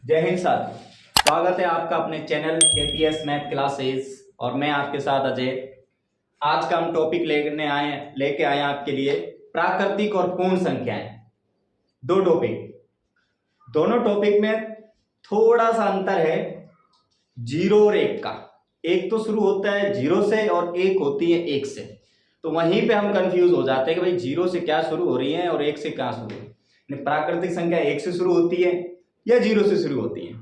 जय हिंद साथियों, स्वागत है आपका अपने चैनल केपीएस मैथ क्लासेस और मैं आपके साथ अजय। आज का हम टॉपिक लेके आए आपके लिए प्राकृतिक और पूर्ण संख्याएं। दो टॉपिक, दोनों टॉपिक में थोड़ा सा अंतर है, जीरो और एक का। एक तो शुरू होता है जीरो से और एक होती है एक से, तो वहीं पे हम कंफ्यूज हो जाते हैं कि भाई जीरो से क्या शुरू हो रही है और एक से क्या शुरू हो रही है। प्राकृतिक संख्या एक से शुरू होती है या जीरो से शुरू होती है,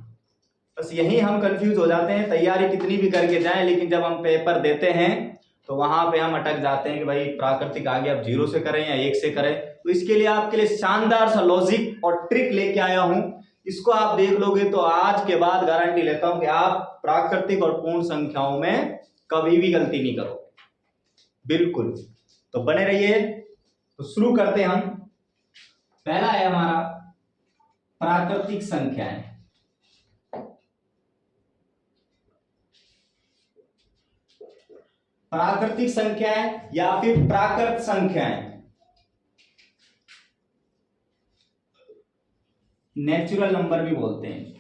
बस यही हम कंफ्यूज हो जाते हैं। तैयारी कितनी भी करके जाएं, लेकिन जब हम पेपर देते हैं तो वहां पे हम अटक जाते हैं कि भाई प्राकृतिक आगे आप जीरो से करें या एक से करें। तो इसके लिए आपके लिए शानदार सा लॉजिक और ट्रिक लेके आया हूं। इसको आप देख लोगे तो आज के बाद गारंटी लेता हूं कि आप प्राकृतिक और पूर्ण संख्याओं में कभी भी गलती नहीं करोगे, बिल्कुल। तो बने रहिए। तो शुरू करते हैं हम। पहला है हमारा प्राकृतिक संख्याएं। प्राकृतिक संख्याएं या फिर प्राकृत संख्याएं, नेचुरल नंबर भी बोलते हैं।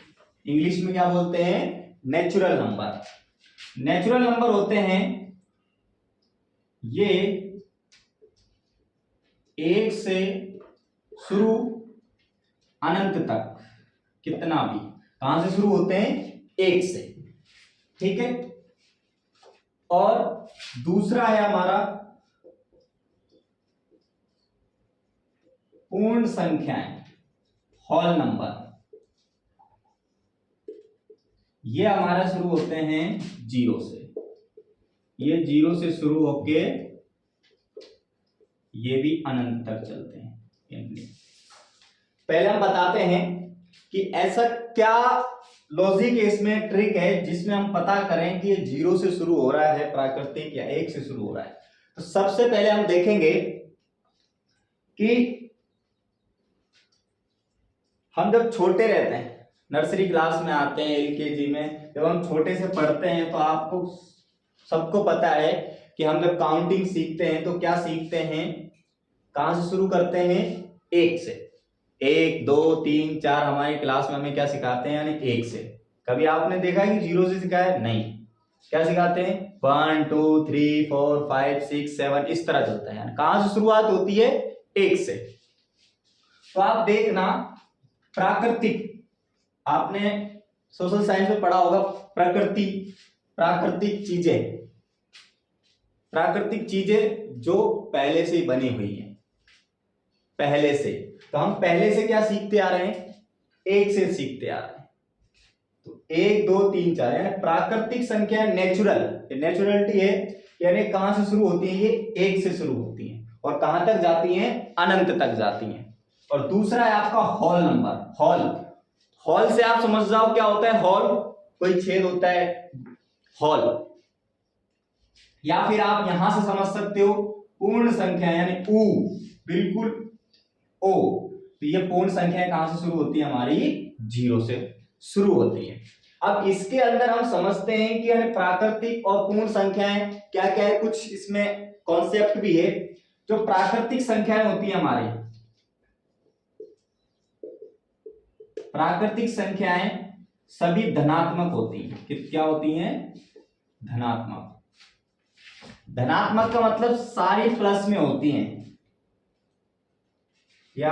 इंग्लिश में क्या बोलते हैं? Natural number. नेचुरल नंबर होते हैं ये एक से शुरू अनंत तक, कितना भी, कहां से शुरू होते हैं? एक से, ठीक है। और दूसरा है हमारा पूर्ण संख्याएं, होल नंबर। ये हमारा शुरू होते हैं जीरो से, ये जीरो से शुरू होके ये भी अनंत तक चलते हैं। पहले हम बताते हैं कि ऐसा क्या लॉजिक है, इसमें ट्रिक है जिसमें हम पता करें कि ये जीरो से शुरू हो रहा है प्राकृतिक या एक से शुरू हो रहा है। तो सबसे पहले हम देखेंगे कि हम जब छोटे रहते हैं, नर्सरी क्लास में आते हैं, एलकेजी में जब हम छोटे से पढ़ते हैं, तो आपको सबको पता है कि हम जब काउंटिंग सीखते हैं तो क्या सीखते हैं? कहां से शुरू करते हैं? एक से। एक, दो, तीन, चार, हमारी क्लास में हमें क्या सिखाते हैं? यानी एक से। कभी आपने देखा है कि जीरो से सिखाया? नहीं। क्या सिखाते हैं? 1 2 3 4 5 6 7, इस तरह चलता है। यानी कहां से शुरुआत होती है? एक से। तो आप देखना, प्राकृतिक, आपने सोशल साइंस में पढ़ा होगा, प्रकृति, प्राकृतिक चीजें, प्राकृतिक चीजें जो पहले से ही बनी हुई हैं, पहले से। तो हम पहले से क्या सीखते आ रहे हैं? एक से सीखते आ रहे हैं। तो एक, दो, तीन, चार, यानी प्राकृतिक संख्या नेचुरल, नेचुरलिटी है, यानी कहां से शुरू होती है? ये एक से शुरू होती है और कहां तक जाती हैं? अनंत तक जाती हैं। और दूसरा है आपका होल नंबर। होल, होल से आप समझ जाओ क्या होता है? होल, कोई छेद होता है, होल। या फिर आप यहां से समझ सकते हो पूर्ण संख्या, यानी ऊ, बिल्कुल ओ। तो ये पूर्ण संख्या कहां से शुरू होती है? हमारी जीरो से शुरू होती है। अब इसके अंदर हम समझते हैं कि प्राकृतिक और पूर्ण संख्याएं क्या क्या है, कुछ इसमें कॉन्सेप्ट भी है। जो प्राकृतिक संख्याएं होती है हमारी, प्राकृतिक संख्याएं सभी धनात्मक होती हैं। क्या होती हैं? धनात्मक। धनात्मक का मतलब सारी प्लस में होती हैं, या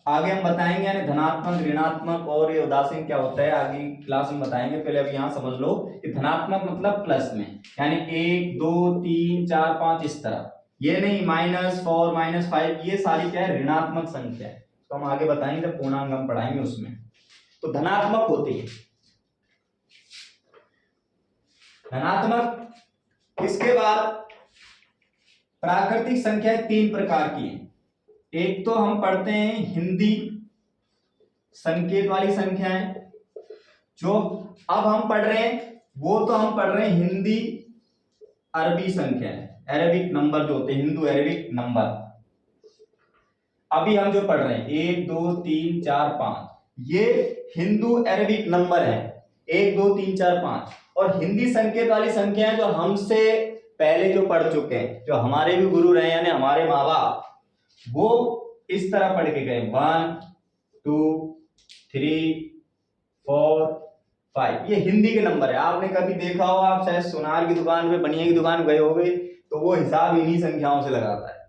आगे हम बताएंगे। यानी धनात्मक, ऋणात्मक और ये उदासीन क्या होता है आगे क्लास में बताएंगे। पहले अभी यहां समझ लो कि धनात्मक मतलब प्लस में, यानी 1 2 3 4 5 इस तरह। ये नहीं -4 -5, ये सारी क्या है? ऋणात्मक संख्या है। तो हम आगे बताएंगे जब पूर्णांक हम पढ़ाएंगे उसमें। तो धनात्मक होती है धनात्मक। इसके बाद प्राकृतिक संख्या तीन प्रकार की है। एक तो हम पढ़ते हैं हिंदी संकेत वाली संख्याएं, जो अब हम पढ़ रहे हैं वो तो हम पढ़ रहे हैं हिंदी अरबी संख्याएं, अरेबिक नंबर जो होते हैं, हिंदू अरेबिक नंबर। अभी हम जो पढ़ रहे हैं 1 2 3 4 5, ये हिंदू अरेबिक नंबर है, 1 2 3 4 5। और हिंदी संकेत वाली संख्याएं जो हमसे पहले जो पढ़ चुके हैं, जो हमारे भी गुरु रहे, यानी हमारे माँ बाप, वो इस तरह पढ़ के गए 1 2 3 4 5। ये हिंदी के नंबर है। आपने कभी देखा हो, आप शायद सुनार की दुकान पे, बनिया की दुकान गए होगे, तो वो हिसाब इन्हीं संख्याओं से लगाता है।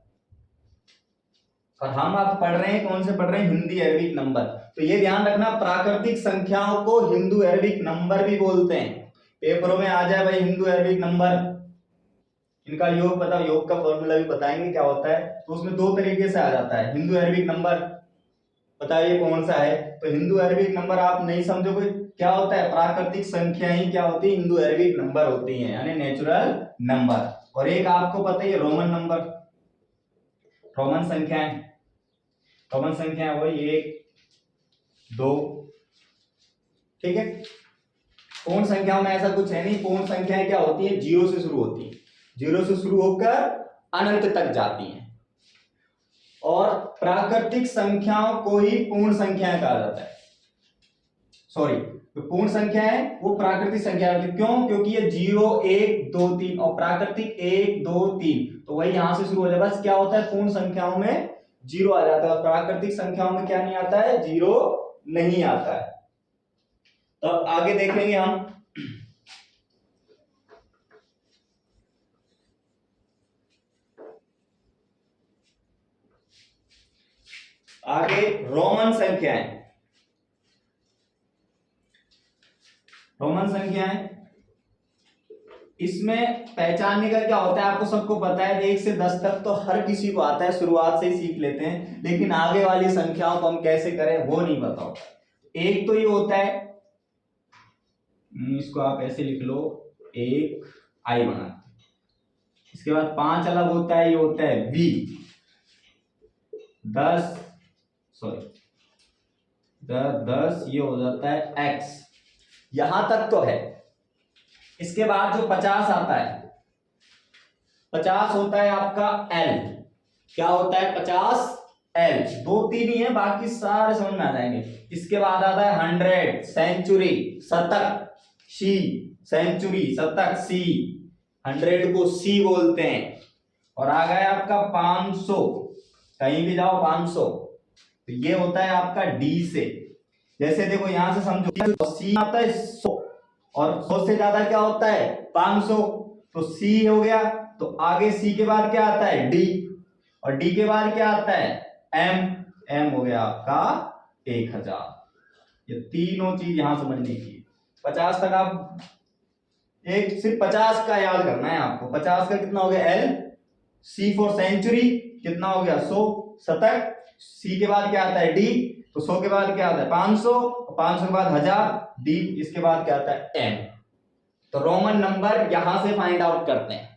और हम आप पढ़ रहे हैं, कौन से पढ़ रहे हैं? Hindi Arabic number. तो ये ध्यान रखना, प्राकृतिक संख्याओं को हिंदू अरबिक नंबर भी बोलते हैं। पेपरों में आ जाए भाई हिंदू अरबिक नंबर, इनका योग बताओ, योग का फॉर्मूला भी बताएंगे क्या होता है। तो उसमें दो तरीके से आ जाता है हिंदू अरबिक नंबर। बताइए कौन सा है? तो हिंदू अरबिक नंबर आप नहीं समझोगे क्या होता है? प्राकृतिक संख्याएं क्या होती है? हिंदू अरबिक नंबर होती हैं, यानी नेचुरल नंबर। और एक आपको पता ही है रोमन नंबर, रोमन संख्याएं। रोमन संख्याएं वही 1 2, ठीक है। पूर्ण संख्याओं में ऐसा कुछ है नहीं। पूर्ण संख्याएं क्या होती है? जीरो से शुरू होती है, जीरो से शुरू होकर अनंत तक जाती हैं। और प्राकृतिक संख्याओं को ही पूर्ण संख्याएं कहा जाता है। सॉरी, तो पूर्ण संख्या है वो प्राकृतिक संख्या है। क्यों? क्योंकि ये 0 1 2 3 और प्राकृतिक 1 2 3, तो वही यहां से शुरू हो जाए। बस क्या होता है? पूर्ण संख्याओं में 0 आ जाता है, प्राकृतिक संख्याओं में क्या नहीं आता है? 0 नहीं आता है। तो अब आगे देखेंगे हम। आगे रोमन संख्याएं। रोमन संख्याएं, इसमें पहचानने का क्या होता है? आपको सबको पता है 1 से 10 तक तो हर किसी को आता है, शुरुआत से ही सीख लेते हैं। लेकिन आगे वाली संख्याओं को हम कैसे करें वो नहीं पता होता। एक तो ये होता है, इसको आप ऐसे लिख लो, 1 आई बना। इसके बाद 5 अलग होता है, ये होता है बी। 10 ये हो जाता है एक्स। यहां तक तो है। इसके बाद जो 50 आता है, 50 होता है आपका एल। क्या होता है? 50 एल। 2 3 ही है, बाकी सारे समझ में आ जाएंगे। इसके बाद आता है 100, सेंचुरी, शतक, सी, सेंचुरी, शतक, सी। 100 को सी बोलते हैं। और आ गया आपका 500, कहीं भी जाओ 500, तो ये होता है आपका डी से। जैसे देखो यहां से समझो, सी आता है 100 और 100 से ज्यादा क्या होता है? 500, तो सी हो गया। तो आगे सी के बाद क्या आता है? डी, और डी के बाद क्या आता है? एम। एम हो गया आपका 1000। ये तीनों चीज यहां समझने की। 50 तक आप एक सिर्फ 50 का याद करना है आपको। 50 का कितना हो गया? एल। सी फॉर सेंचुरी कितना हो गया? 100। शतक, सी के बाद क्या आता है? डी। तो 100 के बाद क्या आता है? 500, 500 के बाद 1000, डी, इसके बाद क्या आता है? एम। तो रोमन नंबर यहां से फाइंड आउट करते हैं।